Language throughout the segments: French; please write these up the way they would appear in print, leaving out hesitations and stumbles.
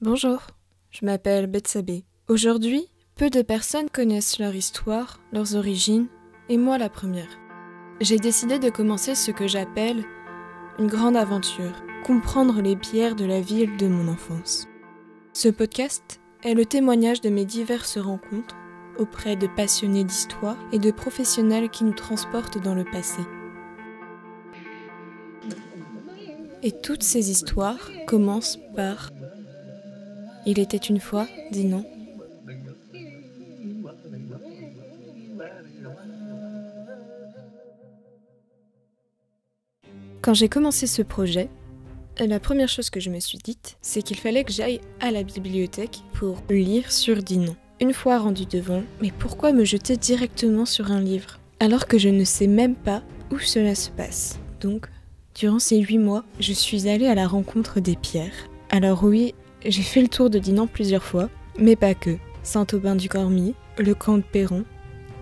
Bonjour, je m'appelle Betsabé. Aujourd'hui, peu de personnes connaissent leur histoire, leurs origines, et moi la première. J'ai décidé de commencer ce que j'appelle une grande aventure, comprendre les pierres de la ville de mon enfance. Ce podcast est le témoignage de mes diverses rencontres auprès de passionnés d'histoire et de professionnels qui nous transportent dans le passé. Et toutes ces histoires commencent par « Il était une fois, dit non ». Quand j'ai commencé ce projet, la première chose que je me suis dite, c'est qu'il fallait que j'aille à la bibliothèque pour lire sur Dinon. Une fois rendu devant, mais pourquoi me jeter directement sur un livre, alors que je ne sais même pas où cela se passe? Donc, durant ces 8 mois, je suis allée à la rencontre des pierres. Alors oui, j'ai fait le tour de Dinan plusieurs fois, mais pas que. Saint-Aubin-du-Cormier, le camp de Perron.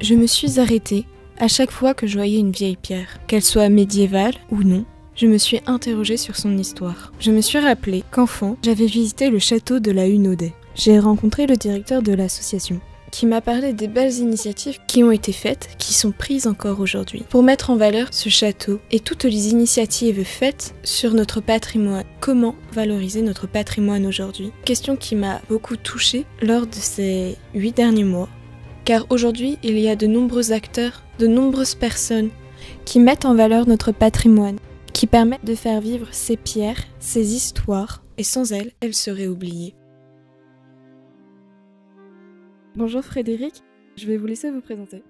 Je me suis arrêtée à chaque fois que je voyais une vieille pierre, qu'elle soit médiévale ou non. Je me suis interrogée sur son histoire. Je me suis rappelé qu'enfant, j'avais visité le château de la Hunaudet. J'ai rencontré le directeur de l'association, qui m'a parlé des belles initiatives qui ont été faites, qui sont prises encore aujourd'hui, pour mettre en valeur ce château et toutes les initiatives faites sur notre patrimoine. Comment valoriser notre patrimoine aujourd'hui? Question qui m'a beaucoup touchée lors de ces 8 derniers mois. Car aujourd'hui, il y a de nombreux acteurs, de nombreuses personnes qui mettent en valeur notre patrimoine, qui permettent de faire vivre ces pierres, ces histoires, et sans elles, elles seraient oubliées. Bonjour Frédéric, je vais vous laisser vous présenter.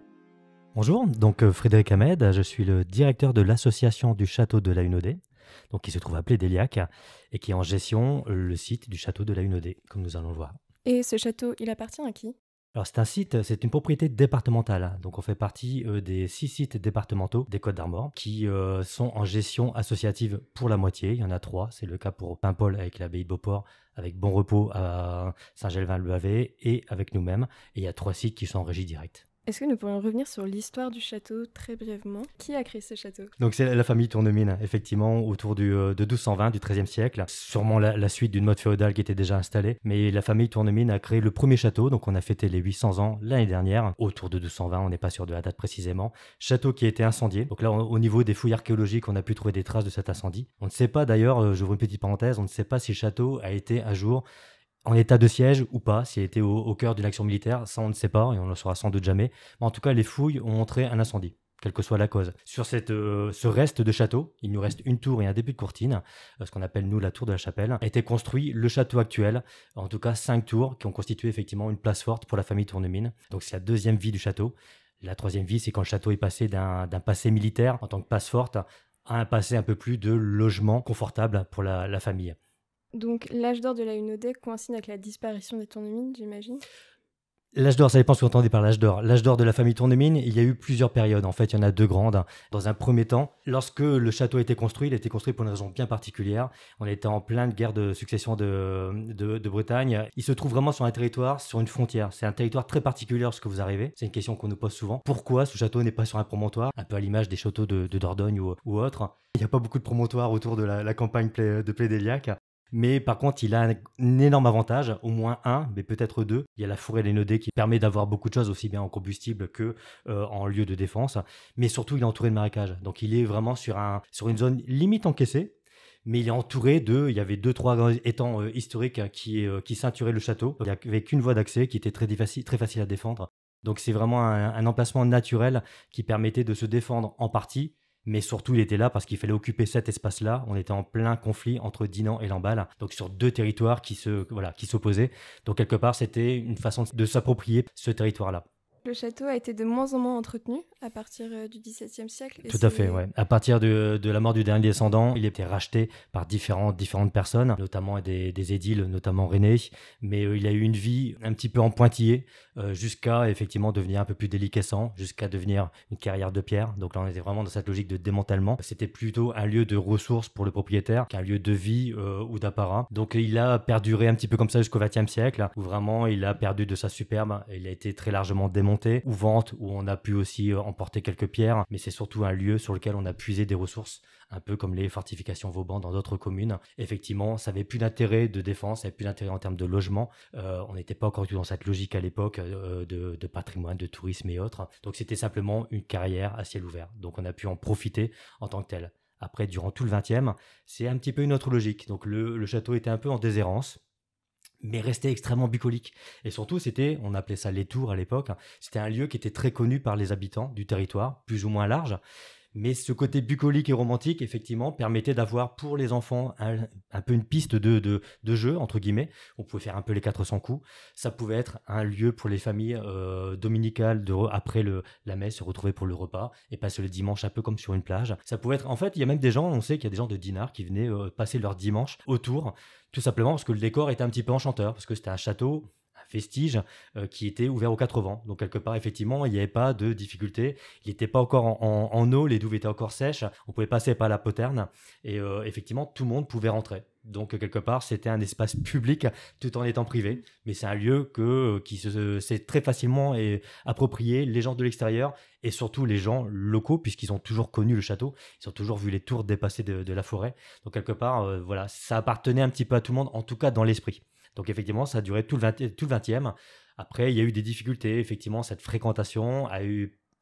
Bonjour, donc Frédéric Ahmed, je suis le directeur de l'association du château de la Hunaudet, donc qui se trouve à Plédéliac et qui est en gestion le site du château de la Hunaudet, comme nous allons le voir. Et ce château, il appartient à qui ? Alors c'est une propriété départementale, donc on fait partie des 6 sites départementaux des Côtes-d'Armor qui sont en gestion associative pour la moitié. Il y en a 3, c'est le cas pour Paimpol avec l'abbaye de Beauport, avec Bon Repos à Saint-Gelvin-le-Bavet et avec nous-mêmes. Et il y a 3 sites qui sont en régie directe. Est-ce que nous pourrions revenir sur l'histoire du château très brièvement? Qui a créé ce château? Donc c'est la famille Tournemine, effectivement, autour de 1220, du XIIIe siècle. Sûrement la suite d'une mode féodale qui était déjà installée. Mais la famille Tournemine a créé le premier château, donc on a fêté les 800 ans l'année dernière, autour de 1220, on n'est pas sûr de la date précisément. Château qui a été incendié. Donc là, au niveau des fouilles archéologiques, on a pu trouver des traces de cet incendie. On ne sait pas d'ailleurs, j'ouvre une petite parenthèse, on ne sait pas si le château a été un jour en état de siège ou pas, s'il était au cœur d'une action militaire, ça on ne sait pas et on ne le saura sans doute jamais. Mais en tout cas, les fouilles ont montré un incendie, quelle que soit la cause. Sur ce reste de château, il nous reste une tour et un début de courtine, ce qu'on appelle nous la tour de la chapelle, a été construit le château actuel, en tout cas 5 tours qui ont constitué effectivement une place forte pour la famille Tournemine. Donc c'est la deuxième vie du château. La troisième vie, c'est quand le château est passé d'un passé militaire en tant que place forte à un passé un peu plus de logement confortable pour la famille. Donc l'âge d'or de la Hunaudet coïncide avec la disparition des Tournemine, j'imagine? L'âge d'or, ça dépend ce que vous entendez par l'âge d'or. L'âge d'or de la famille Tournemine, il y a eu plusieurs périodes. En fait, il y en a 2 grandes. Dans un premier temps, lorsque le château a été construit, il a été construit pour une raison bien particulière. On était en pleine guerre de succession de Bretagne. Il se trouve vraiment sur un territoire, sur une frontière. C'est un territoire très particulier lorsque vous arrivez. C'est une question qu'on nous pose souvent. Pourquoi ce château n'est pas sur un promontoire, un peu à l'image des châteaux de Dordogne ou autres? Il n'y a pas beaucoup de promontoires autour de la campagne de Plédéliac. Mais par contre, il a un énorme avantage, au moins un, mais peut-être 2. Il y a la forêt des Hunaudet qui permet d'avoir beaucoup de choses, aussi bien en combustible que en lieu de défense. Mais surtout, il est entouré de marécages. Donc, il est vraiment sur une zone limite encaissée. Mais il est entouré il y avait 2-3 étangs historiques qui ceinturaient le château. Il n'y avait qu'une voie d'accès qui était très facile à défendre. Donc, c'est vraiment un emplacement naturel qui permettait de se défendre en partie. Mais surtout, il était là parce qu'il fallait occuper cet espace-là. On était en plein conflit entre Dinan et Lamballe, donc sur 2 territoires qui s'opposaient. Donc quelque part, c'était une façon de s'approprier ce territoire-là. Le château a été de moins en moins entretenu à partir du XVIIe siècle. Tout à fait, ouais. À partir de la mort du dernier descendant, il a été racheté par différentes personnes, notamment des édiles, notamment René. Mais il a eu une vie un petit peu en pointillé jusqu'à effectivement devenir un peu plus déliquescent, jusqu'à devenir une carrière de pierre. Donc là, on était vraiment dans cette logique de démantèlement. C'était plutôt un lieu de ressources pour le propriétaire qu'un lieu de vie ou d'apparat. Donc il a perduré un petit peu comme ça jusqu'au XXe siècle, où vraiment il a perdu de sa superbe. Il a été très largement démonté démonter ou vente, où on a pu aussi emporter quelques pierres, mais c'est surtout un lieu sur lequel on a puisé des ressources, un peu comme les fortifications Vauban dans d'autres communes. Effectivement, ça n'avait plus d'intérêt de défense, ça n'avait plus d'intérêt en termes de logement. On n'était pas encore du tout dans cette logique à l'époque de patrimoine, de tourisme et autres. Donc c'était simplement une carrière à ciel ouvert. Donc on a pu en profiter en tant que tel. Après, durant tout le 20e, c'est un petit peu une autre logique. Donc le château était un peu en déshérence, mais restait extrêmement bucolique. Et surtout, on appelait ça les tours à l'époque, c'était un lieu qui était très connu par les habitants du territoire, plus ou moins large. Mais ce côté bucolique et romantique, effectivement, permettait d'avoir pour les enfants un peu une piste de jeu, entre guillemets. On pouvait faire un peu les 400 coups. Ça pouvait être un lieu pour les familles dominicales, après la messe, se retrouver pour le repas et passer le dimanche un peu comme sur une plage. Ça pouvait être, en fait, il y a même des gens, on sait qu'il y a des gens de Dinard qui venaient passer leur dimanche autour, tout simplement parce que le décor était un petit peu enchanteur, parce que c'était un château, vestige qui était ouvert aux quatre vents. Donc quelque part, effectivement, il n'y avait pas de difficulté. Il n'était pas encore en eau, les douves étaient encore sèches. On pouvait passer par la poterne et effectivement, tout le monde pouvait rentrer. Donc quelque part, c'était un espace public tout en étant privé. Mais c'est un lieu qui s'est très facilement approprié les gens de l'extérieur et surtout les gens locaux, puisqu'ils ont toujours connu le château. Ils ont toujours vu les tours dépasser de la forêt. Donc quelque part, voilà, ça appartenait un petit peu à tout le monde, en tout cas dans l'esprit. Donc effectivement, ça a duré tout le 20e. Après, il y a eu des difficultés. Effectivement, cette fréquentation a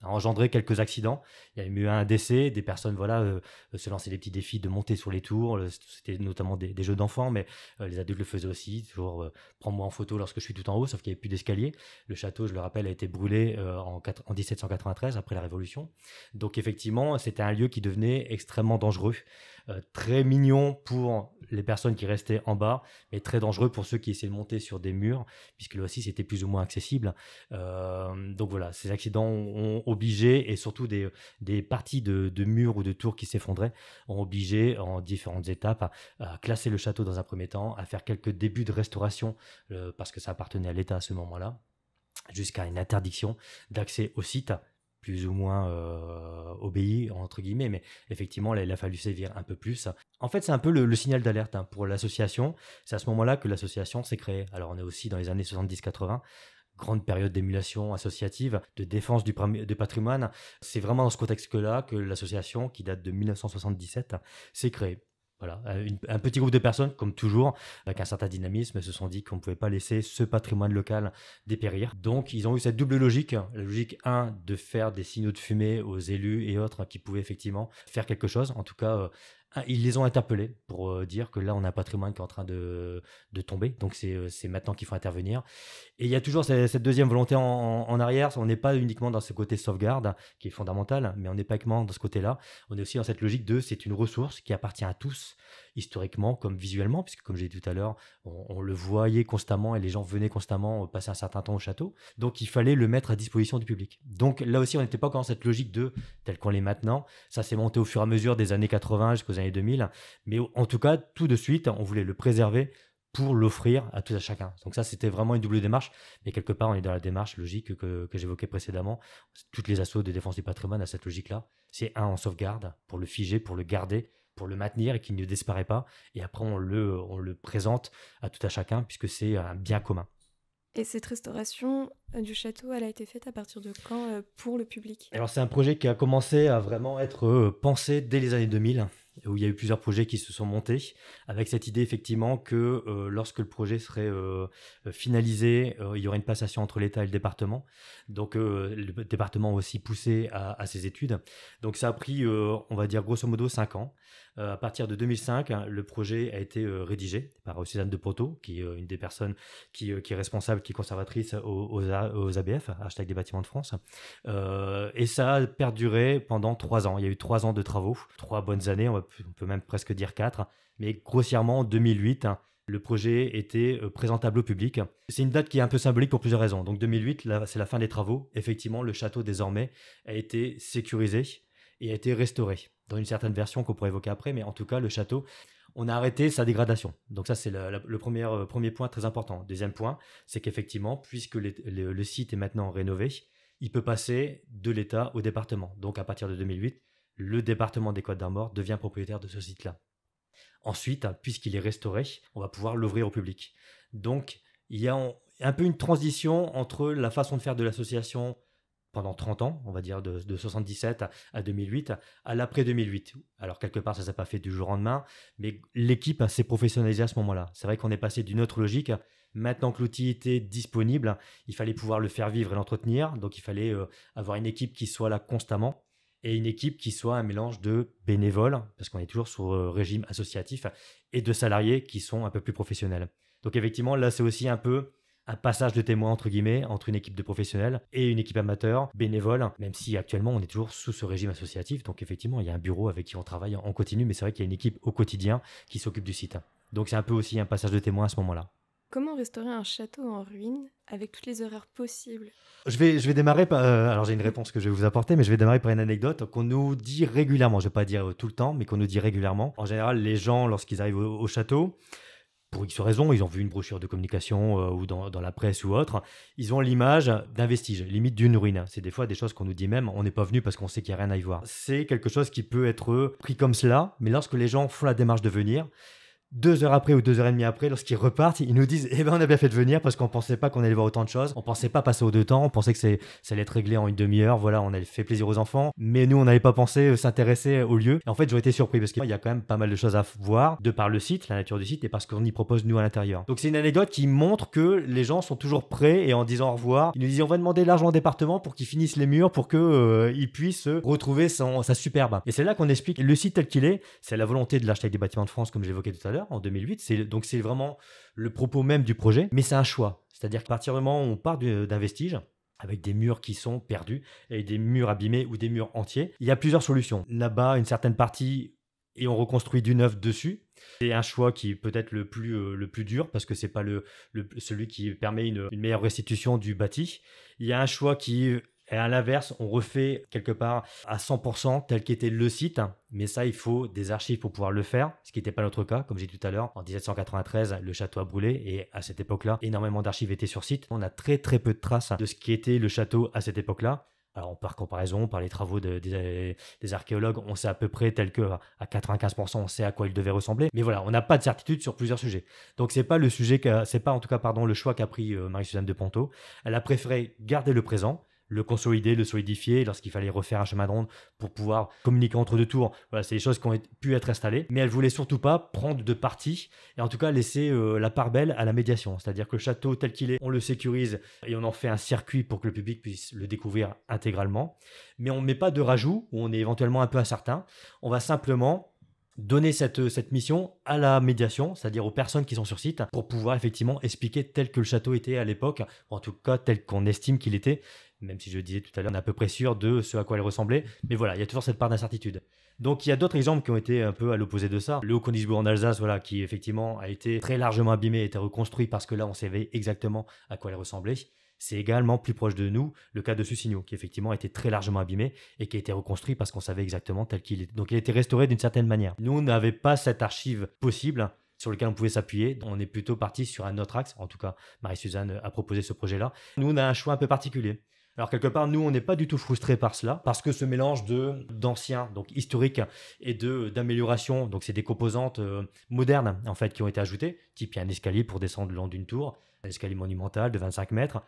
engendré quelques accidents. Il y a eu un décès, des personnes se lançaient des petits défis de monter sur les tours. C'était notamment des jeux d'enfants, mais les adultes le faisaient aussi. Toujours prends-moi en photo lorsque je suis tout en haut, sauf qu'il n'y avait plus d'escalier. Le château, je le rappelle, a été brûlé en 1793, après la Révolution. Donc effectivement, c'était un lieu qui devenait extrêmement dangereux. Très mignon pour les personnes qui restaient en bas, mais très dangereux pour ceux qui essayaient de monter sur des murs, puisque là aussi c'était plus ou moins accessible. Donc voilà, ces accidents ont obligé, et surtout des parties de murs ou de tours qui s'effondraient, ont obligé en différentes étapes à classer le château dans un premier temps, à faire quelques débuts de restauration, parce que ça appartenait à l'État à ce moment-là, jusqu'à une interdiction d'accès au site, plus ou moins obéi, entre guillemets, mais effectivement, là, il a fallu sévir un peu plus. En fait, c'est un peu le signal d'alerte pour l'association. C'est à ce moment-là que l'association s'est créée. Alors, on est aussi dans les années 70-80, grande période d'émulation associative, de défense du patrimoine. C'est vraiment dans ce contexte-là que l'association, qui date de 1977, s'est créée. Voilà, un petit groupe de personnes, comme toujours, avec un certain dynamisme, se sont dit qu'on ne pouvait pas laisser ce patrimoine local dépérir. Donc, ils ont eu cette double logique. La logique 1, de faire des signaux de fumée aux élus et autres qui pouvaient effectivement faire quelque chose. En tout cas, ils les ont interpellés pour dire que là, on a un patrimoine qui est en train de tomber. Donc, c'est maintenant qu'il faut intervenir. Et il y a toujours cette deuxième volonté en arrière. On n'est pas uniquement dans ce côté sauvegarde, qui est fondamental, mais on n'est pas uniquement dans ce côté-là. On est aussi dans cette logique c'est une ressource qui appartient à tous, historiquement comme visuellement, puisque comme j'ai dit tout à l'heure, on le voyait constamment et les gens venaient constamment passer un certain temps au château. Donc, il fallait le mettre à disposition du public. Donc, là aussi, on n'était pas encore dans cette logique telle qu'on l'est maintenant. Ça s'est monté au fur et à mesure des années 80 jusqu'aux années 2000. Mais en tout cas, tout de suite, on voulait le préserver pour l'offrir à tout à chacun. Donc ça, c'était vraiment une double démarche. Mais quelque part, on est dans la démarche logique que j'évoquais précédemment. Toutes les assos de défense du patrimoine à cette logique-là. C'est en sauvegarde, pour le figer, pour le garder, pour le maintenir et qu'il ne disparaît pas. Et après, on le présente à tout à chacun, puisque c'est un bien commun. Et cette restauration du château, elle a été faite à partir de quand pour le public ? Alors, c'est un projet qui a commencé à vraiment être pensé dès les années 2000, où il y a eu plusieurs projets qui se sont montés, avec cette idée effectivement que lorsque le projet serait finalisé, il y aurait une passation entre l'État et le département. Donc le département a aussi poussé à ses études. Donc ça a pris, on va dire grosso modo, 5 ans. À partir de 2005, le projet a été rédigé par Suzanne de Proto, qui est une des personnes qui est responsable, qui est conservatrice aux ABF, Hashtag des Bâtiments de France. Et ça a perduré pendant 3 ans. Il y a eu 3 ans de travaux, 3 bonnes années, on peut même presque dire 4. Mais grossièrement, en 2008, le projet était présentable au public. C'est une date qui est un peu symbolique pour plusieurs raisons. Donc 2008, c'est la fin des travaux. Effectivement, le château désormais a été sécurisé et a été restauré dans une certaine version qu'on pourrait évoquer après. Mais en tout cas, le château, on a arrêté sa dégradation. Donc ça, c'est le premier point très important. Deuxième point, c'est qu'effectivement, puisque le site est maintenant rénové, il peut passer de l'État au département. Donc à partir de 2008, le département des Côtes-d'Armor devient propriétaire de ce site-là. Ensuite, puisqu'il est restauré, on va pouvoir l'ouvrir au public. Donc, il y a un peu une transition entre la façon de faire de l'association pendant 30 ans, on va dire de 77 à 2008, à l'après 2008. Alors quelque part, ça ne s'est pas fait du jour au lendemain, mais l'équipe s'est professionnalisée à ce moment-là. C'est vrai qu'on est passé d'une autre logique. Maintenant que l'outil était disponible, il fallait pouvoir le faire vivre et l'entretenir. Donc il fallait avoir une équipe qui soit là constamment et une équipe qui soit un mélange de bénévoles, parce qu'on est toujours sous régime associatif, et de salariés qui sont un peu plus professionnels. Donc effectivement, là, c'est aussi un peu un passage de témoin, entre guillemets, entre une équipe de professionnels et une équipe amateur, bénévole, même si actuellement, on est toujours sous ce régime associatif. Donc effectivement, il y a un bureau avec qui on travaille en continu, mais c'est vrai qu'il y a une équipe au quotidien qui s'occupe du site. Donc c'est un peu aussi un passage de témoin à ce moment-là. Comment restaurer un château en ruine avec toutes les erreurs possibles? Je vais démarrer par... alors j'ai une réponse que je vais vous apporter, mais je vais démarrer par une anecdote qu'on nous dit régulièrement. Je ne vais pas dire tout le temps, mais qu'on nous dit régulièrement. En général, les gens, lorsqu'ils arrivent au château, pour X raisons, ils ont vu une brochure de communication ou dans la presse ou autre, ils ont l'image d'un vestige, limite d'une ruine. C'est des fois des choses qu'on nous dit même, on n'est pas venu parce qu'on sait qu'il n'y a rien à y voir. C'est quelque chose qui peut être pris comme cela, mais lorsque les gens font la démarche de venir, 2 heures après ou 2 heures et demie après, lorsqu'ils repartent, ils nous disent « Eh ben, on a bien fait de venir parce qu'on pensait pas qu'on allait voir autant de choses. On pensait pas passer au 2 temps. On pensait que ça allait être réglé en une demi-heure. Voilà, on avait fait plaisir aux enfants. Mais nous, on n'avait pas pensé s'intéresser au lieu. Et en fait, j'aurais été surpris parce qu'il y a quand même pas mal de choses à voir de par le site, la nature du site et parce qu'on y propose nous à l'intérieur. Donc, c'est une anecdote qui montre que les gens sont toujours prêts et en disant au revoir, ils nous disent « On va demander de l'argent au département pour qu'ils finissent les murs pour qu'ils puissent retrouver sa superbe. » Et c'est là qu'on explique le site tel qu'il est. C'est la volonté de l'architecte des bâtiments de France, comme j'évoquais tout à l'heure, en 2008. Donc c'est vraiment le propos même du projet, mais c'est un choix. C'est-à-dire qu'à partir du moment où on part d'un vestige, avec des murs qui sont perdus, et des murs abîmés ou des murs entiers, il y a plusieurs solutions. Là-bas, une certaine partie, et on reconstruit du neuf dessus. C'est un choix qui est peut-être le plus dur, parce que ce n'est pas celui qui permet une meilleure restitution du bâti. Il y a un choix qui... Et à l'inverse, on refait quelque part à 100% tel qu'était le site. Mais ça, il faut des archives pour pouvoir le faire, ce qui n'était pas notre cas. Comme j'ai dit tout à l'heure, en 1793, le château a brûlé et à cette époque-là, énormément d'archives étaient sur site. On a très très peu de traces de ce qui était le château à cette époque-là. Alors, par comparaison, par les travaux des archéologues, on sait à peu près tel que à 95%, on sait à quoi il devait ressembler. Mais voilà, on n'a pas de certitude sur plusieurs sujets. Donc, c'est pas le choix qu'a pris Marie-Suzanne de Ponto. Elle a préféré garder le présent, le consolider, le solidifier lorsqu'il fallait refaire un chemin de ronde pour pouvoir communiquer entre deux tours. Voilà, c'est des choses qui ont pu être installées, mais elle voulait surtout pas prendre de parti et en tout cas laisser la part belle à la médiation. C'est-à-dire que le château tel qu'il est, on le sécurise et on en fait un circuit pour que le public puisse le découvrir intégralement, mais on ne met pas de rajout où on est éventuellement un peu incertain. On va simplement donner cette mission à la médiation, c'est-à-dire aux personnes qui sont sur site, pour pouvoir effectivement expliquer tel que le château était à l'époque, ou en tout cas tel qu'on estime qu'il était, même si je disais tout à l'heure, on est à peu près sûr de ce à quoi il ressemblait, mais voilà, il y a toujours cette part d'incertitude. Donc il y a d'autres exemples qui ont été un peu à l'opposé de ça. Le Haut-Königsbourg en Alsace, voilà, qui effectivement a été très largement abîmé, a été reconstruit parce que là, on savait exactement à quoi il ressemblait. C'est également plus proche de nous le cas de Sussigno, qui effectivement a été très largement abîmé et qui a été reconstruit parce qu'on savait exactement tel qu'il était. Donc il a été restauré d'une certaine manière. Nous, on n'avait pas cette archive possible sur lequel on pouvait s'appuyer. On est plutôt parti sur un autre axe. En tout cas, Marie-Suzanne a proposé ce projet-là. Nous, on a un choix un peu particulier. Alors quelque part, nous, on n'est pas du tout frustrés par cela, parce que ce mélange d'anciens, donc historiques, et d'amélioration, donc c'est des composantes modernes en fait qui ont été ajoutées. Type, il y a un escalier pour descendre le long d'une tour, un escalier monumental de 25 mètres,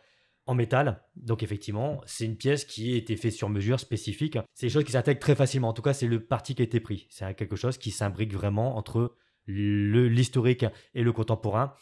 en métal. Donc effectivement, c'est une pièce qui a été faite sur mesure, spécifique. C'est des choses qui s'intègrent très facilement. En tout cas, c'est le parti qui a été pris. C'est quelque chose qui s'imbrique vraiment entre l'historique et le contemporain.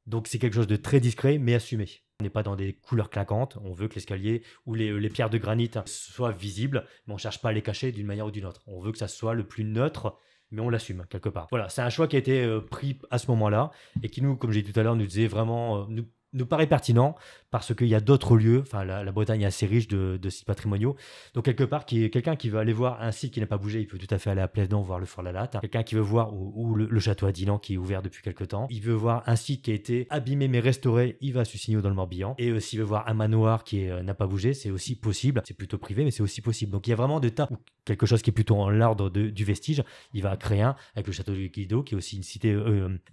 Donc c'est quelque chose de très discret, mais assumé. On n'est pas dans des couleurs clinquantes. On veut que l'escalier ou les pierres de granit soient visibles, mais on ne cherche pas à les cacher d'une manière ou d'une autre. On veut que ça soit le plus neutre, mais on l'assume quelque part. Voilà, c'est un choix qui a été pris à ce moment-là et qui nous, comme j'ai dit tout à l'heure, nous disait vraiment... nous paraît pertinent parce qu'il y a d'autres lieux, enfin la Bretagne est assez riche de sites patrimoniaux, donc quelque part quelqu'un qui veut aller voir un site qui n'a pas bougé, il peut tout à fait aller à Plédon voir le Fort la Latte, quelqu'un qui veut voir ou le château à Dinan qui est ouvert depuis quelque temps, il veut voir un site qui a été abîmé mais restauré, il va à Sussigno dans le Morbihan, et s'il veut voir un manoir qui n'a pas bougé, c'est aussi possible, c'est plutôt privé mais c'est aussi possible, donc il y a vraiment de tas, ou quelque chose qui est plutôt en l'ordre du vestige, il va à Créun avec le château de Guido qui est aussi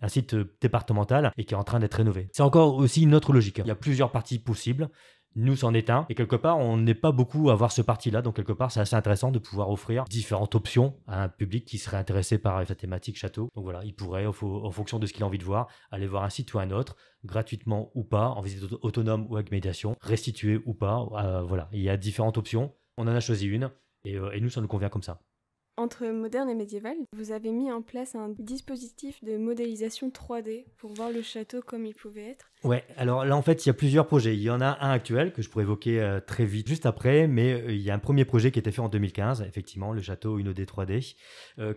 un site départemental et qui est en train d'être rénové. C'est encore aussi une autre logique. Il y a plusieurs parties possibles. Nous, c'en est un. Et quelque part, on n'est pas beaucoup à voir ce parti-là. Donc, quelque part, c'est assez intéressant de pouvoir offrir différentes options à un public qui serait intéressé par la thématique château. Donc voilà, il pourrait, en fonction de ce qu'il a envie de voir, aller voir un site ou un autre, gratuitement ou pas, en visite autonome ou avec médiation, restitué ou pas. Voilà, il y a différentes options. On en a choisi une et nous, ça nous convient comme ça. Entre moderne et médiéval, vous avez mis en place un dispositif de modélisation 3D pour voir le château comme il pouvait être. Ouais, alors là en fait il y a plusieurs projets. Il y en a un actuel que je pourrais évoquer très vite juste après, mais il y a un premier projet qui a été fait en 2015, effectivement, le château Unodé 3D,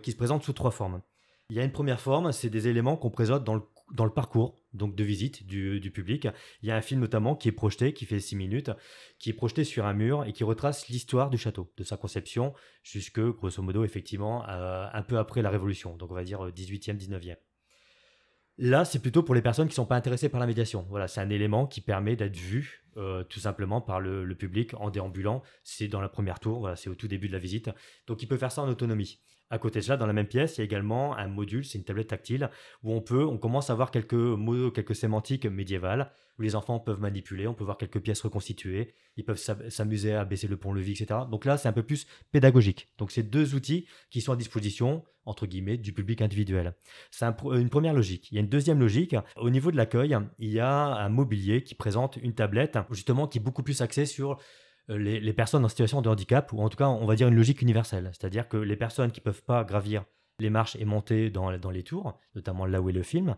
qui se présente sous 3 formes. Il y a une première forme, c'est des éléments qu'on présente dans le parcours donc de visite du public. Il y a un film notamment qui est projeté, qui fait 6 minutes, qui est projeté sur un mur et qui retrace l'histoire du château, de sa conception jusque, grosso modo, effectivement, un peu après la Révolution, donc on va dire 18e, 19e. Là, c'est plutôt pour les personnes qui ne sont pas intéressées par la médiation. Voilà, c'est un élément qui permet d'être vu tout simplement par le public en déambulant. C'est dans la première tour, voilà, c'est au tout début de la visite. Donc, il peut faire ça en autonomie. À côté de cela, dans la même pièce, il y a également un module, c'est une tablette tactile, où on commence à voir quelques mots, quelques sémantiques médiévales, où les enfants peuvent manipuler, on peut voir quelques pièces reconstituées, ils peuvent s'amuser à baisser le pont-levis, etc. Donc là, c'est un peu plus pédagogique. Donc, c'est 2 outils qui sont à disposition, entre guillemets, du public individuel. C'est une première logique. Il y a une deuxième logique. Au niveau de l'accueil, il y a un mobilier qui présente une tablette, justement, qui est beaucoup plus axée sur les personnes en situation de handicap, ou en tout cas, on va dire une logique universelle. C'est-à-dire que les personnes qui ne peuvent pas gravir les marches et monter dans les tours, notamment là où est le film,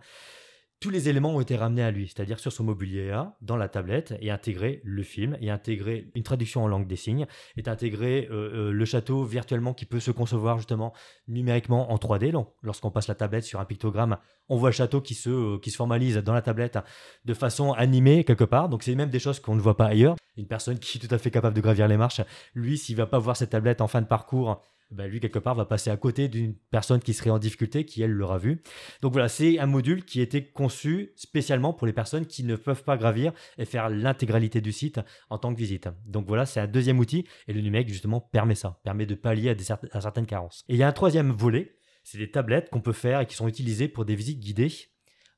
tous les éléments ont été ramenés à lui, c'est-à-dire sur son mobilier A, dans la tablette, et intégrer le film, et intégrer une traduction en langue des signes, et intégrer le château virtuellement qui peut se concevoir justement numériquement en 3D. Donc, lorsqu'on passe la tablette sur un pictogramme, on voit le château qui se formalise dans la tablette de façon animée quelque part. Donc c'est même des choses qu'on ne voit pas ailleurs. Une personne qui est tout à fait capable de gravir les marches, lui, s'il ne va pas voir cette tablette en fin de parcours, ben lui, quelque part, va passer à côté d'une personne qui serait en difficulté, qui, elle, l'aura vu. Donc voilà, c'est un module qui a été conçu spécialement pour les personnes qui ne peuvent pas gravir et faire l'intégralité du site en tant que visite. Donc voilà, c'est un deuxième outil et le numérique, justement, permet ça, permet de pallier à certaines carences. Et il y a un troisième volet, c'est des tablettes qu'on peut faire et qui sont utilisées pour des visites guidées,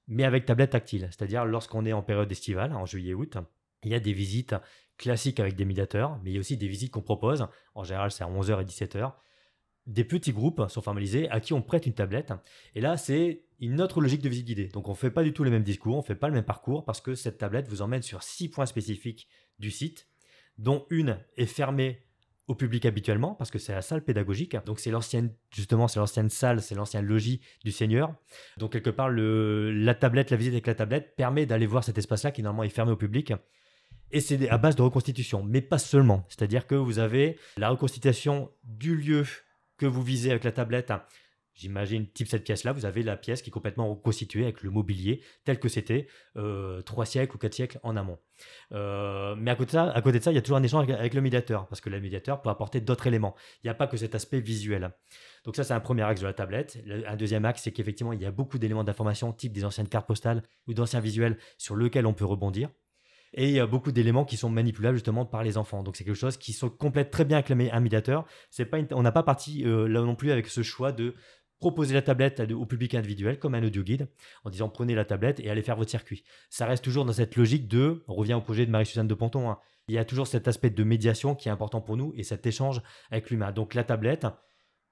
mais avec tablette tactile. C'est-à-dire, lorsqu'on est en période estivale, en juillet-août, il y a des visites classiques avec des médiateurs, mais il y a aussi des visites qu'on propose. En général, c'est à 11h et 17h. Des petits groupes sont formalisés à qui on prête une tablette. Et là, c'est une autre logique de visite guidée. Donc, on ne fait pas du tout les mêmes discours, on ne fait pas le même parcours parce que cette tablette vous emmène sur 6 points spécifiques du site, dont une est fermée au public habituellement parce que c'est la salle pédagogique. Donc, c'est l'ancienne salle, c'est l'ancien logis du Seigneur. Donc, quelque part, la visite avec la tablette permet d'aller voir cet espace-là qui normalement est fermé au public. Et c'est à base de reconstitution, mais pas seulement. C'est-à-dire que vous avez la reconstitution du lieu que vous visez avec la tablette. J'imagine, type cette pièce-là, vous avez la pièce qui est complètement reconstituée avec le mobilier tel que c'était 3 siècles ou 4 siècles en amont. Mais à côté de ça, il y a toujours un échange avec le médiateur, parce que le médiateur peut apporter d'autres éléments. Il n'y a pas que cet aspect visuel. Donc ça, c'est un premier axe de la tablette. Un deuxième axe, c'est qu'effectivement, il y a beaucoup d'éléments d'information, type des anciennes cartes postales ou d'anciens visuels sur lesquels on peut rebondir. Et il y a beaucoup d'éléments qui sont manipulables justement par les enfants. Donc c'est quelque chose qui se complète très bien avec un médiateur. On n'a pas parti là non plus avec ce choix de proposer la tablette au public individuel comme un audio guide en disant prenez la tablette et allez faire votre circuit. Ça reste toujours dans cette logique on revient au projet de Marie-Suzanne de Ponton. Il y a toujours cet aspect de médiation qui est important pour nous et cet échange avec l'humain. Donc la tablette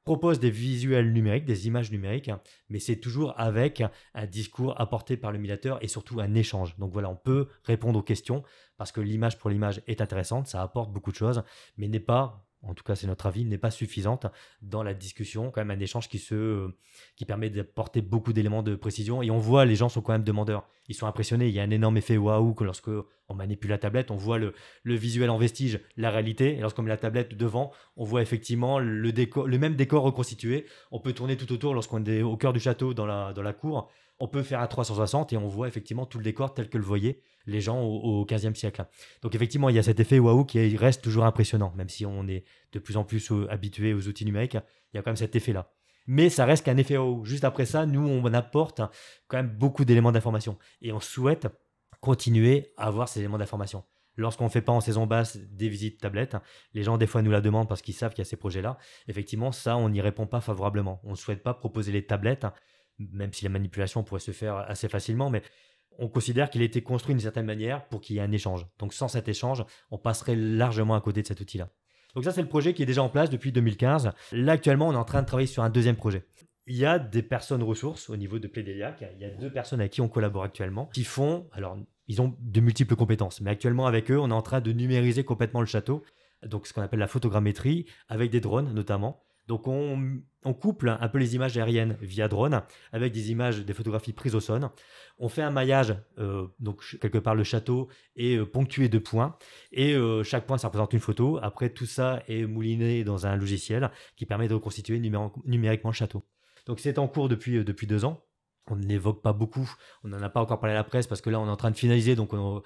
propose des visuels numériques, des images numériques, mais c'est toujours avec un discours apporté par le médiateur et surtout un échange. Donc voilà, on peut répondre aux questions parce que l'image pour l'image est intéressante, ça apporte beaucoup de choses, mais n'est pas, en tout cas c'est notre avis, n'est pas suffisante dans la discussion. Quand même un échange qui permet d'apporter beaucoup d'éléments de précision et on voit les gens sont quand même demandeurs. Ils sont impressionnés, il y a un énorme effet waouh que lorsque on manipule la tablette, on voit le visuel en vestige, la réalité, et lorsqu'on met la tablette devant, on voit effectivement le même décor reconstitué. On peut tourner tout autour lorsqu'on est au cœur du château dans la cour. On peut faire un 360 et on voit effectivement tout le décor tel que le voyaient les gens au 15e siècle. Donc effectivement, il y a cet effet waouh qui reste toujours impressionnant, même si on est de plus en plus habitué aux outils numériques, il y a quand même cet effet-là. Mais ça reste qu'un effet waouh. Juste après ça, nous, on apporte quand même beaucoup d'éléments d'information et on souhaite continuer à avoir ces éléments d'information. Lorsqu'on ne fait pas en saison basse des visites tablettes, les gens des fois nous la demandent parce qu'ils savent qu'il y a ces projets-là. Effectivement, ça, on n'y répond pas favorablement. On ne souhaite pas proposer les tablettes, même si la manipulation pourrait se faire assez facilement, mais on considère qu'il a été construit d'une certaine manière pour qu'il y ait un échange. Donc sans cet échange, on passerait largement à côté de cet outil-là. Donc ça, c'est le projet qui est déjà en place depuis 2015. Là, actuellement, on est en train de travailler sur un deuxième projet. Il y a des personnes ressources au niveau de Plédéliac. Il y a 2 personnes avec qui on collabore actuellement qui font, alors ils ont de multiples compétences, mais actuellement avec eux, on est en train de numériser complètement le château, donc ce qu'on appelle la photogrammétrie, avec des drones notamment. Donc on couple un peu les images aériennes via drone avec des images, des photographies prises au sol. On fait un maillage, donc quelque part le château est ponctué de points et chaque point ça représente une photo. Après tout ça est mouliné dans un logiciel qui permet de reconstituer numériquement le château. Donc c'est en cours depuis 2 ans. On ne l'évoque pas beaucoup, on n'en a pas encore parlé à la presse parce que là on est en train de finaliser, donc on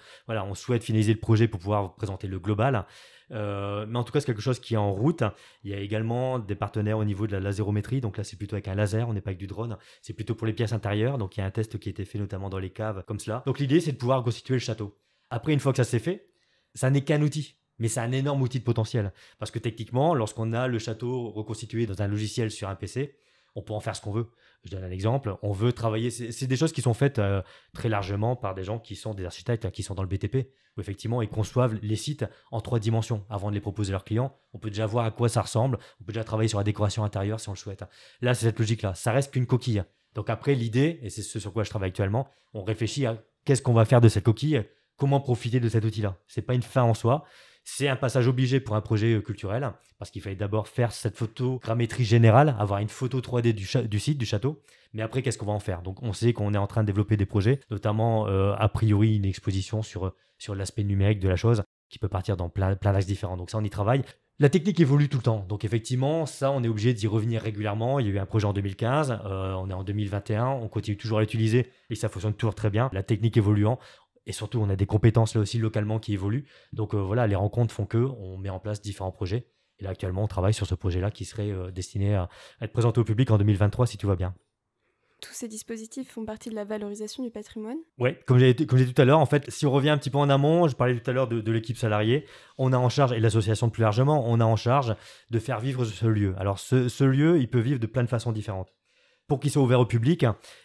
souhaite finaliser le projet pour pouvoir présenter le global. Mais en tout cas c'est quelque chose qui est en route. Il y a également des partenaires au niveau de la lasérométrie, donc là c'est plutôt avec un laser, on n'est pas avec du drone, c'est plutôt pour les pièces intérieures, donc il y a un test qui a été fait notamment dans les caves comme cela. Donc l'idée c'est de pouvoir reconstituer le château. Après une fois que ça s'est fait, ça n'est qu'un outil. Mais c'est un énorme outil de potentiel. Parce que techniquement, lorsqu'on a le château reconstitué dans un logiciel sur un PC, on peut en faire ce qu'on veut. Je donne un exemple. On veut travailler. C'est des choses qui sont faites très largement par des gens qui sont des architectes, qui sont dans le BTP, où effectivement ils conçoivent les sites en 3 dimensions avant de les proposer à leurs clients. On peut déjà voir à quoi ça ressemble. On peut déjà travailler sur la décoration intérieure si on le souhaite. Là, c'est cette logique-là. Ça reste qu'une coquille. Donc après, l'idée, et c'est ce sur quoi je travaille actuellement, on réfléchit à qu'est-ce qu'on va faire de cette coquille, comment profiter de cet outil-là. C'est pas une fin en soi. C'est un passage obligé pour un projet culturel, parce qu'il fallait d'abord faire cette photogrammétrie générale, avoir une photo 3D du site, du château. Mais après, qu'est-ce qu'on va en faire? Donc, on sait qu'on est en train de développer des projets, notamment, a priori, une exposition sur l'aspect numérique de la chose, qui peut partir dans plein d'axes différents. Donc ça, on y travaille. La technique évolue tout le temps. Donc effectivement, ça, on est obligé d'y revenir régulièrement. Il y a eu un projet en 2015, on est en 2021, on continue toujours à l'utiliser et ça fonctionne toujours très bien. La technique évoluant. Et surtout, on a des compétences là aussi localement qui évoluent. Donc voilà, les rencontres font qu'on met en place différents projets. Et là, actuellement, on travaille sur ce projet-là qui serait destiné à être présenté au public en 2023, si tout va bien. Tous ces dispositifs font partie de la valorisation du patrimoine? Oui, comme j'ai dit tout à l'heure, en fait, si on revient un petit peu en amont, je parlais tout à l'heure de l'équipe salariée, on a en charge, et l'association plus largement, on a en charge de faire vivre ce lieu. Alors ce lieu, il peut vivre de plein de façons différentes. Pour qu'il soit ouvert au public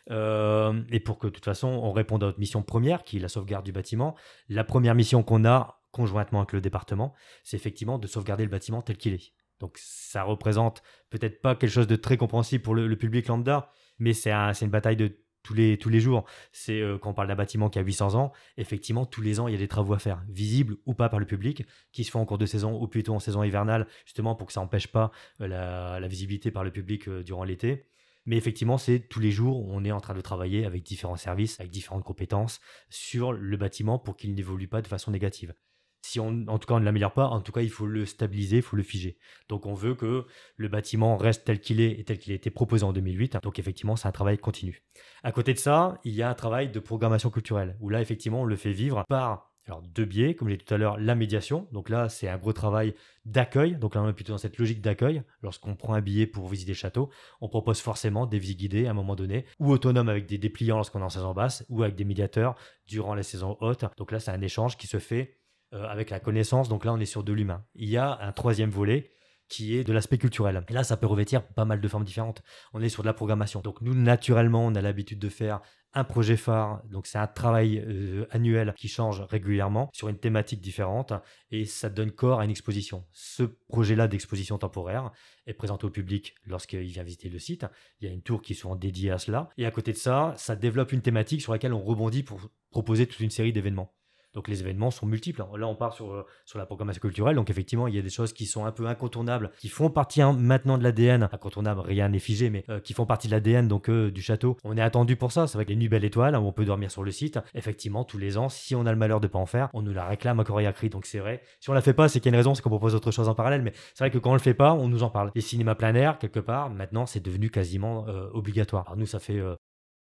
et pour que de toute façon on réponde à notre mission première qui est la sauvegarde du bâtiment. La première mission qu'on a conjointement avec le département, c'est effectivement de sauvegarder le bâtiment tel qu'il est. Donc ça représente peut-être pas quelque chose de très compréhensible pour le public lambda, mais c'est une bataille de tous les jours. C'est quand on parle d'un bâtiment qui a 800 ans, effectivement tous les ans il y a des travaux à faire, visibles ou pas par le public, qui se font en cours de saison ou plutôt en saison hivernale, justement pour que ça n'empêche pas la visibilité par le public durant l'été. Mais effectivement, c'est tous les jours, on est en train de travailler avec différents services, avec différentes compétences sur le bâtiment pour qu'il n'évolue pas de façon négative. Si en tout cas on ne l'améliore pas, en tout cas il faut le stabiliser, il faut le figer. Donc on veut que le bâtiment reste tel qu'il est et tel qu'il a été proposé en 2008. Donc effectivement, c'est un travail continu. À côté de ça, il y a un travail de programmation culturelle où là effectivement on le fait vivre par... Alors, 2 biais, comme j'ai dit tout à l'heure, la médiation. Donc là, c'est un gros travail d'accueil. Donc là, on est plutôt dans cette logique d'accueil. Lorsqu'on prend un billet pour visiter le château, on propose forcément des visites guidées à un moment donné, ou autonomes avec des dépliants lorsqu'on est en saison basse, ou avec des médiateurs durant les saisons hautes. Donc là, c'est un échange qui se fait avec la connaissance. Donc là, on est sur de l'humain. Il y a un 3e volet qui est de l'aspect culturel. Et là, ça peut revêtir pas mal de formes différentes. On est sur de la programmation. Donc nous, naturellement, on a l'habitude de faire un projet phare, donc c'est un travail annuel qui change régulièrement sur une thématique différente et ça donne corps à une exposition. Ce projet-là d'exposition temporaire est présenté au public lorsqu'il vient visiter le site. Il y a une tour qui est souvent dédiée à cela. Et à côté de ça, ça développe une thématique sur laquelle on rebondit pour proposer toute une série d'événements. Donc les événements sont multiples. Là, on part sur la programmation culturelle. Donc effectivement, il y a des choses qui sont un peu incontournables, qui font partie maintenant de l'ADN. Incontournable, rien n'est figé, mais qui font partie de l'ADN donc du château. On est attendu pour ça. C'est vrai que les Nuits Belle Étoile, où on peut dormir sur le site, effectivement, tous les ans, si on a le malheur de ne pas en faire, on nous la réclame à corps et à cri. Donc c'est vrai. Si on la fait pas, c'est qu'il y a une raison, c'est qu'on propose autre chose en parallèle. Mais c'est vrai que quand on le fait pas, on nous en parle. Les cinémas plein air, quelque part, maintenant, c'est devenu quasiment obligatoire. Alors nous, ça fait...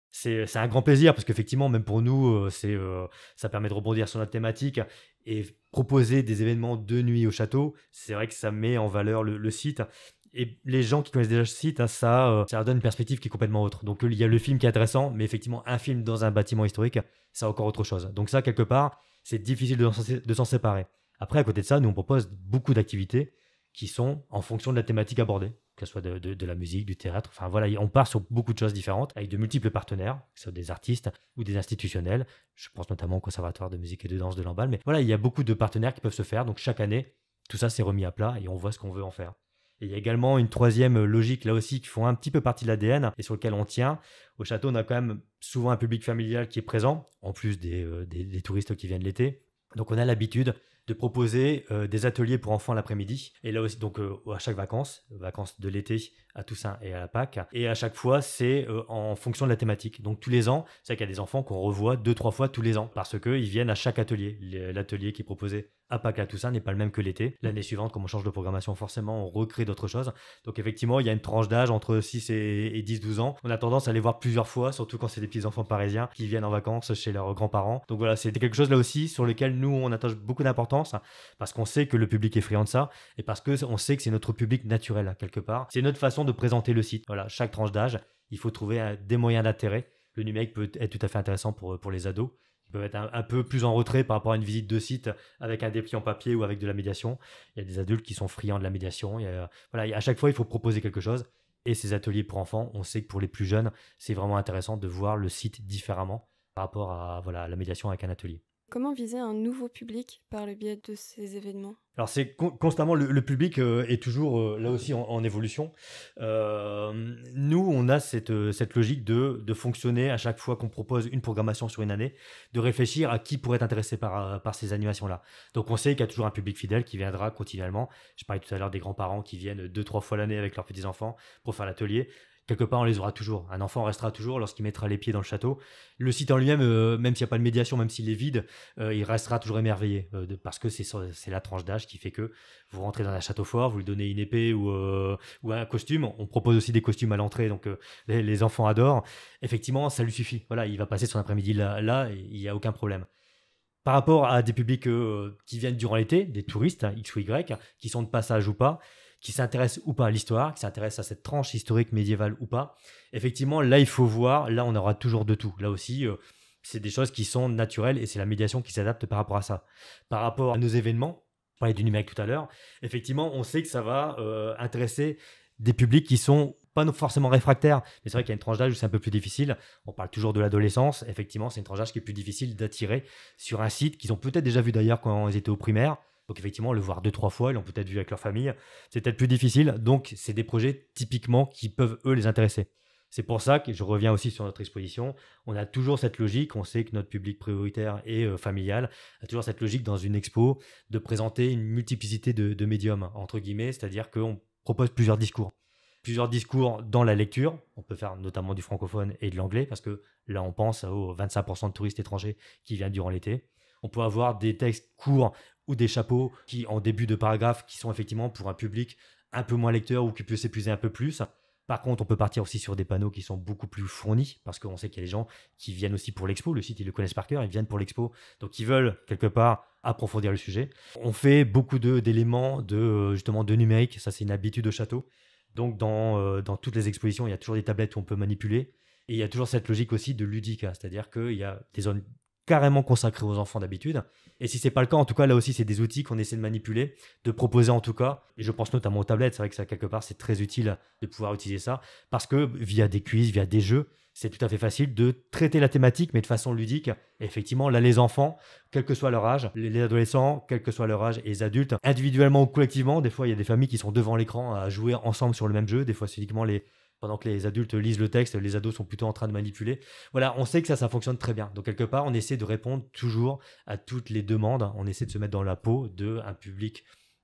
C'est un grand plaisir parce qu'effectivement, même pour nous, ça permet de rebondir sur notre thématique et proposer des événements de nuit au château. C'est vrai que ça met en valeur le site. Et les gens qui connaissent déjà ce site, ça leur donne une perspective qui est complètement autre. Donc il y a le film qui est intéressant, mais effectivement, un film dans un bâtiment historique, c'est encore autre chose. Donc ça, quelque part, c'est difficile de s'en séparer. Après, à côté de ça, nous, on propose beaucoup d'activités qui sont en fonction de la thématique abordée. que ce soit de la musique, du théâtre. Enfin voilà, on part sur beaucoup de choses différentes avec de multiples partenaires, que ce soit des artistes ou des institutionnels. Je pense notamment au Conservatoire de musique et de danse de Lamballe. Mais voilà, il y a beaucoup de partenaires qui peuvent se faire. Donc chaque année, tout ça s'est remis à plat et on voit ce qu'on veut en faire. Et il y a également une troisième logique là aussi qui font un petit peu partie de l'ADN et sur lequel on tient. Au château, on a quand même souvent un public familial qui est présent, en plus des touristes qui viennent l'été. Donc on a l'habitude de proposer des ateliers pour enfants l'après-midi. Et là aussi, donc à chaque vacances de l'été, à Toussaint et à la Pâques. Et à chaque fois, c'est en fonction de la thématique. Donc tous les ans, c'est vrai qu'il y a des enfants qu'on revoit 2-3 fois tous les ans parce qu'ils viennent à chaque atelier. L'atelier qui est proposé à Pâques et à Toussaint n'est pas le même que l'été. L'année suivante, comme on change de programmation, forcément, on recrée d'autres choses. Donc effectivement, il y a une tranche d'âge entre 6 et 10-12 ans. On a tendance à les voir plusieurs fois, surtout quand c'est des petits enfants parisiens qui viennent en vacances chez leurs grands-parents. Donc voilà, c'est quelque chose là aussi sur lequel nous, on attache beaucoup d'importance parce qu'on sait que le public est friand de ça et parce qu'on sait que c'est notre public naturel quelque part. C'est notre façon de présenter le site. Voilà, chaque tranche d'âge, il faut trouver des moyens d'intérêt. Le numérique peut être tout à fait intéressant pour les ados. Ils peuvent être un peu plus en retrait par rapport à une visite de site avec un dépli en papier ou avec de la médiation. Il y a des adultes qui sont friands de la médiation. Voilà, à chaque fois, il faut proposer quelque chose. Et ces ateliers pour enfants, on sait que pour les plus jeunes, c'est vraiment intéressant de voir le site différemment par rapport à la médiation avec un atelier. Comment viser un nouveau public par le biais de ces événements ? Alors c'est constamment, le public est toujours là aussi en évolution. Nous, on a cette logique de fonctionner à chaque fois qu'on propose une programmation sur une année, de réfléchir à qui pourrait être intéressé par ces animations-là. Donc on sait qu'il y a toujours un public fidèle qui viendra continuellement. Je parlais tout à l'heure des grands-parents qui viennent 2-3 fois l'année avec leurs petits-enfants pour faire l'atelier. Quelque part, on les aura toujours. Un enfant restera toujours lorsqu'il mettra les pieds dans le château. Le site en lui-même, même s'il n'y a pas de médiation, même s'il est vide, il restera toujours émerveillé parce que c'est la tranche d'âge qui fait que vous rentrez dans un château fort, vous lui donnez une épée ou un costume. On propose aussi des costumes à l'entrée, donc les enfants adorent. Effectivement, ça lui suffit. Voilà, il va passer son après-midi là et il n'y a aucun problème. Par rapport à des publics qui viennent durant l'été, des touristes, X ou Y, qui sont de passage ou pas, qui s'intéressent ou pas à l'histoire, qui s'intéressent à cette tranche historique médiévale ou pas, effectivement, là, il faut voir, là, on aura toujours de tout. Là aussi, c'est des choses qui sont naturelles et c'est la médiation qui s'adapte par rapport à ça. Par rapport à nos événements, on parlait du numérique tout à l'heure, effectivement, on sait que ça va intéresser des publics qui sont pas forcément réfractaires, mais c'est vrai qu'il y a une tranche d'âge où c'est un peu plus difficile. On parle toujours de l'adolescence. Effectivement, c'est une tranche d'âge qui est plus difficile d'attirer sur un site qu'ils ont peut-être déjà vu d'ailleurs quand ils étaient au primaire. Donc effectivement, le voir 2-3 fois, ils l'ont peut-être vu avec leur famille. C'est peut-être plus difficile. Donc, c'est des projets typiquement qui peuvent, eux, les intéresser. C'est pour ça que je reviens aussi sur notre exposition. On a toujours cette logique, on sait que notre public prioritaire est familial, a toujours cette logique dans une expo de présenter une multiplicité de médiums, entre guillemets, c'est-à-dire qu'on propose plusieurs discours. Plusieurs discours dans la lecture, on peut faire notamment du francophone et de l'anglais, parce que là on pense aux 25% de touristes étrangers qui viennent durant l'été. On peut avoir des textes courts ou des chapeaux qui, en début de paragraphe, qui sont effectivement pour un public un peu moins lecteur ou qui peut s'épuiser un peu plus. Par contre, on peut partir aussi sur des panneaux qui sont beaucoup plus fournis, parce qu'on sait qu'il y a des gens qui viennent aussi pour l'expo. Le site, ils le connaissent par cœur, ils viennent pour l'expo, donc ils veulent quelque part approfondir le sujet. On fait beaucoup d'éléments justement de numérique, ça c'est une habitude au château. Donc dans toutes les expositions, il y a toujours des tablettes où on peut manipuler. Et il y a toujours cette logique aussi de ludique, c'est-à-dire qu'il y a des zones carrément consacrées aux enfants d'habitude. Et si ce n'est pas le cas, en tout cas, là aussi, c'est des outils qu'on essaie de manipuler, de proposer en tout cas. Et je pense notamment aux tablettes. C'est vrai que ça, quelque part, c'est très utile de pouvoir utiliser ça. Parce que via des quiz, via des jeux, c'est tout à fait facile de traiter la thématique, mais de façon ludique. Et effectivement, là, les enfants, quel que soit leur âge, les adolescents, quel que soit leur âge, et les adultes, individuellement ou collectivement, des fois, il y a des familles qui sont devant l'écran à jouer ensemble sur le même jeu. Des fois, c'est uniquement pendant que les adultes lisent le texte, les ados sont plutôt en train de manipuler. Voilà, on sait que ça fonctionne très bien. Donc, quelque part, on essaie de répondre toujours à toutes les demandes. On essaie de se mettre dans la peau d'un public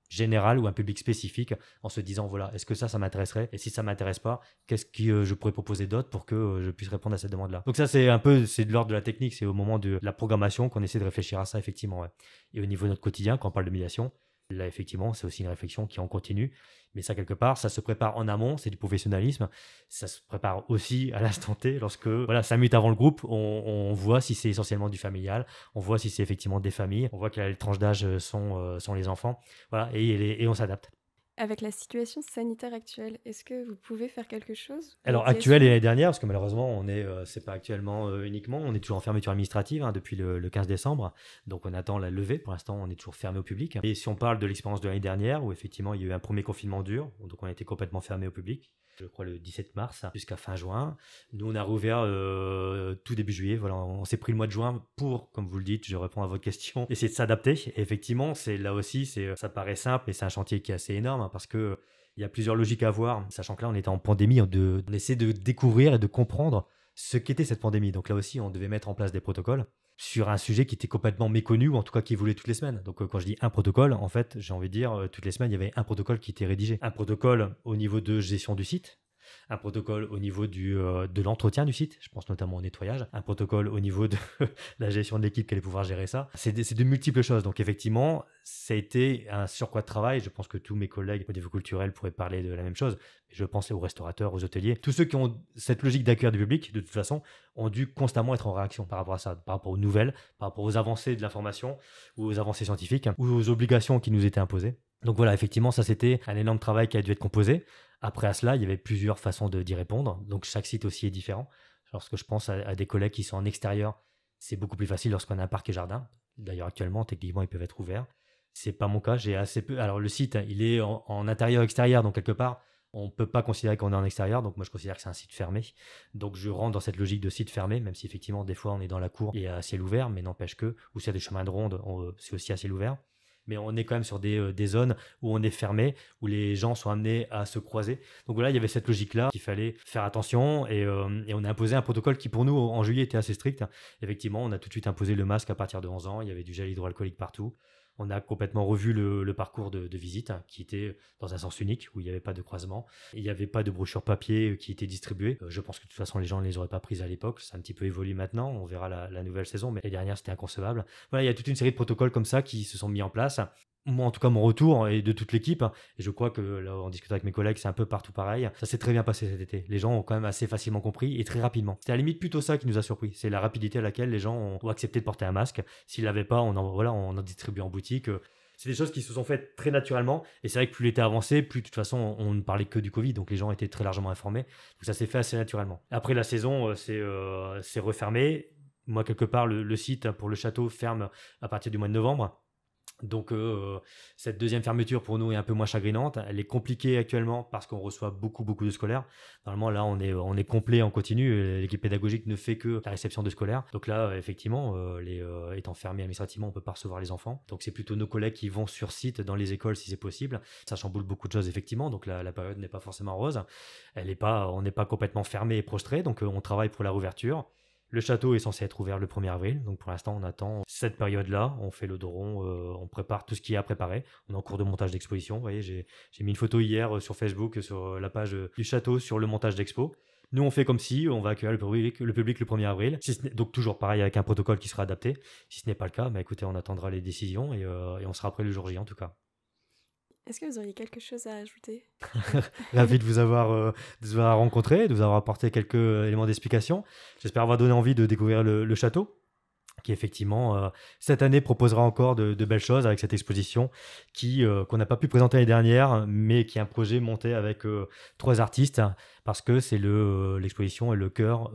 général ou un public spécifique en se disant, voilà, est-ce que ça m'intéresserait? Et si ça ne m'intéresse pas, qu'est-ce que je pourrais proposer d'autre pour que je puisse répondre à cette demande-là? Donc ça, c'est de l'ordre de la technique. C'est au moment de la programmation qu'on essaie de réfléchir à ça, effectivement. Ouais. Et au niveau de notre quotidien, quand on parle de médiation, là, effectivement, c'est aussi une réflexion qui en continue. Mais ça, quelque part, ça se prépare en amont, c'est du professionnalisme. Ça se prépare aussi à l'instant T, lorsque, 5 minutes avant le groupe, on voit si c'est essentiellement du familial, on voit si c'est effectivement des familles, on voit que les tranches d'âge sont les enfants, voilà, et on s'adapte. Avec la situation sanitaire actuelle, est-ce que vous pouvez faire quelque chose? Alors, actuelle et l'année dernière, parce que malheureusement, c'est pas actuellement uniquement, on est toujours en fermeture administrative depuis le 15 décembre. Donc, on attend la levée. Pour l'instant, on est toujours fermé au public. Et si on parle de l'expérience de l'année dernière, où effectivement, il y a eu un premier confinement dur, donc on a été complètement fermé au public, je crois le 17 mars jusqu'à fin juin. Nous, on a rouvert tout début juillet. Voilà, on s'est pris le mois de juin pour, comme vous le dites, je réponds à votre question, essayer de s'adapter. Et effectivement, là aussi, ça paraît simple, mais c'est un chantier qui est assez énorme parce que il y a plusieurs logiques à voir, sachant que là, on était en pandémie, on essaie de découvrir et de comprendre ce qu'était cette pandémie. Donc là aussi, on devait mettre en place des protocoles sur un sujet qui était complètement méconnu, ou en tout cas qui évoluait toutes les semaines. Donc quand je dis un protocole, en fait, j'ai envie de dire, toutes les semaines, il y avait un protocole qui était rédigé. Un protocole au niveau de gestion du site, un protocole au niveau de l'entretien du site, je pense notamment au nettoyage, un protocole au niveau de la gestion de l'équipe qui allait pouvoir gérer ça. C'est de multiples choses. Donc effectivement, ça a été un surcroît de travail. Je pense que tous mes collègues au niveau culturel pourraient parler de la même chose. Je pense aux restaurateurs, aux hôteliers. Tous ceux qui ont cette logique d'accueillir du public, de toute façon, ont dû constamment être en réaction par rapport à ça, par rapport aux nouvelles, par rapport aux avancées de l'information ou aux avancées scientifiques ou aux obligations qui nous étaient imposées. Donc voilà, effectivement, ça c'était un énorme travail qui a dû être composé. Après à cela, il y avait plusieurs façons d'y répondre. Donc chaque site aussi est différent. Lorsque je pense à des collègues qui sont en extérieur, c'est beaucoup plus facile lorsqu'on a un parc et jardin. D'ailleurs, actuellement, techniquement, ils peuvent être ouverts. C'est pas mon cas, j'ai assez peu. Alors le site, il est en intérieur-extérieur, donc quelque part, on ne peut pas considérer qu'on est en extérieur. Donc moi, je considère que c'est un site fermé. Donc je rentre dans cette logique de site fermé, même si effectivement, des fois, on est dans la cour et à ciel ouvert, mais n'empêche que, ou s'il y a des chemins de ronde, c'est aussi à ciel ouvert. Mais on est quand même sur des zones où on est fermé, où les gens sont amenés à se croiser. Donc voilà, il y avait cette logique-là qu'il fallait faire attention et on a imposé un protocole qui pour nous en juillet était assez strict. Effectivement, on a tout de suite imposé le masque à partir de 11 ans, il y avait du gel hydroalcoolique partout. On a complètement revu le parcours de visite qui était dans un sens unique où il n'y avait pas de croisement. Il n'y avait pas de brochure papier qui était distribuée. Je pense que de toute façon, les gens ne les auraient pas prises à l'époque. C'est un petit peu évolué maintenant. On verra la nouvelle saison, mais les dernières, c'était inconcevable. Voilà, il y a toute une série de protocoles comme ça qui se sont mis en place. Moi, en tout cas, mon retour et de toute l'équipe, et je crois que là, en discutant avec mes collègues, c'est un peu partout pareil. Ça s'est très bien passé cet été. Les gens ont quand même assez facilement compris et très rapidement. C'était à la limite plutôt ça qui nous a surpris. C'est la rapidité à laquelle les gens ont accepté de porter un masque. S'ils l'avaient pas, on en distribue en boutique. C'est des choses qui se sont faites très naturellement. Et c'est vrai que plus l'été avançait, plus de toute façon, on ne parlait que du Covid. Donc les gens étaient très largement informés. Donc ça s'est fait assez naturellement. Après la saison, c'est refermé. Moi, quelque part, le site pour le château ferme à partir du mois de novembre. Donc cette deuxième fermeture pour nous est un peu moins chagrinante. Elle est compliquée actuellement parce qu'on reçoit beaucoup de scolaires. Normalement là on est complet en continu. L'équipe pédagogique ne fait que la réception de scolaires. Donc là effectivement étant fermé administrativement on peut pas recevoir les enfants. Donc c'est plutôt nos collègues qui vont sur site dans les écoles si c'est possible. Ça chamboule beaucoup de choses effectivement. Donc la période n'est pas forcément rose. On n'est pas complètement fermé et prostré. Donc on travaille pour la réouverture. Le château est censé être ouvert le 1er avril, donc pour l'instant on attend cette période-là, on fait le drone, on prépare tout ce qui est à préparer, on est en cours de montage d'exposition, vous voyez, j'ai mis une photo hier sur Facebook, sur la page du château, sur le montage d'expo. Nous on fait comme si on va accueillir le public le 1er avril, donc toujours pareil avec un protocole qui sera adapté. Si ce n'est pas le cas, bah écoutez, on attendra les décisions et on sera prêt le jour J en tout cas. Est-ce que vous auriez quelque chose à ajouter? Ravi de vous avoir rencontré, de vous avoir apporté quelques éléments d'explication. J'espère avoir donné envie de découvrir le château, qui effectivement, cette année, proposera encore de belles choses avec cette exposition qu'on n'a pas pu présenter l'année dernière, mais qui est un projet monté avec 3 artistes, parce que l'exposition est le cœur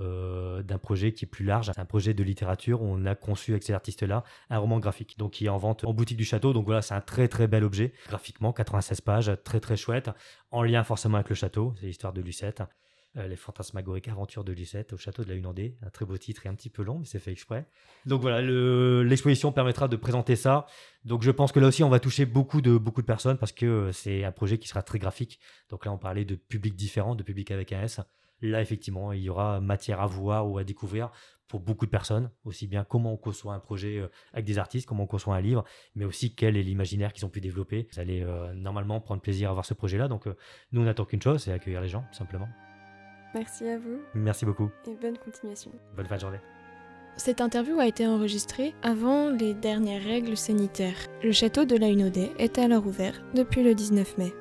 d'un projet qui est plus large. C'est un projet de littérature où on a conçu avec ces artistes-là un roman graphique, donc qui est en vente en boutique du château. Donc voilà, c'est un très très bel objet, graphiquement, 96 pages, très très chouette, en lien forcément avec le château, c'est l'histoire de Lucette. Les fantasmagoriques aventures de Lucette au château de la Hunandée, un très beau titre et un petit peu long, mais c'est fait exprès. Donc voilà, l'exposition permettra de présenter ça. Donc je pense que là aussi, on va toucher beaucoup de personnes parce que c'est un projet qui sera très graphique. Donc là, on parlait de publics différents, de publics avec un S. Là, effectivement, il y aura matière à voir ou à découvrir pour beaucoup de personnes, aussi bien comment on conçoit un projet avec des artistes, comment on conçoit un livre, mais aussi quel est l'imaginaire qu'ils ont pu développer. Vous allez normalement prendre plaisir à voir ce projet-là. Donc nous, on n'attend qu'une chose, c'est accueillir les gens, tout simplement. Merci à vous. Merci beaucoup. Et bonne continuation. Bonne fin de journée. Cette interview a été enregistrée avant les dernières règles sanitaires. Le château de la Hunaudet est alors ouvert depuis le 19 mai.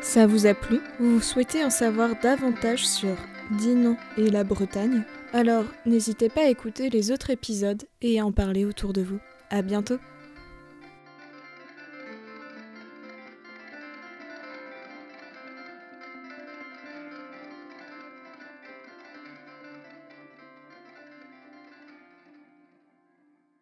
Ça vous a plu? Vous souhaitez en savoir davantage sur Dinan et la Bretagne. Alors, n'hésitez pas à écouter les autres épisodes et à en parler autour de vous. À bientôt!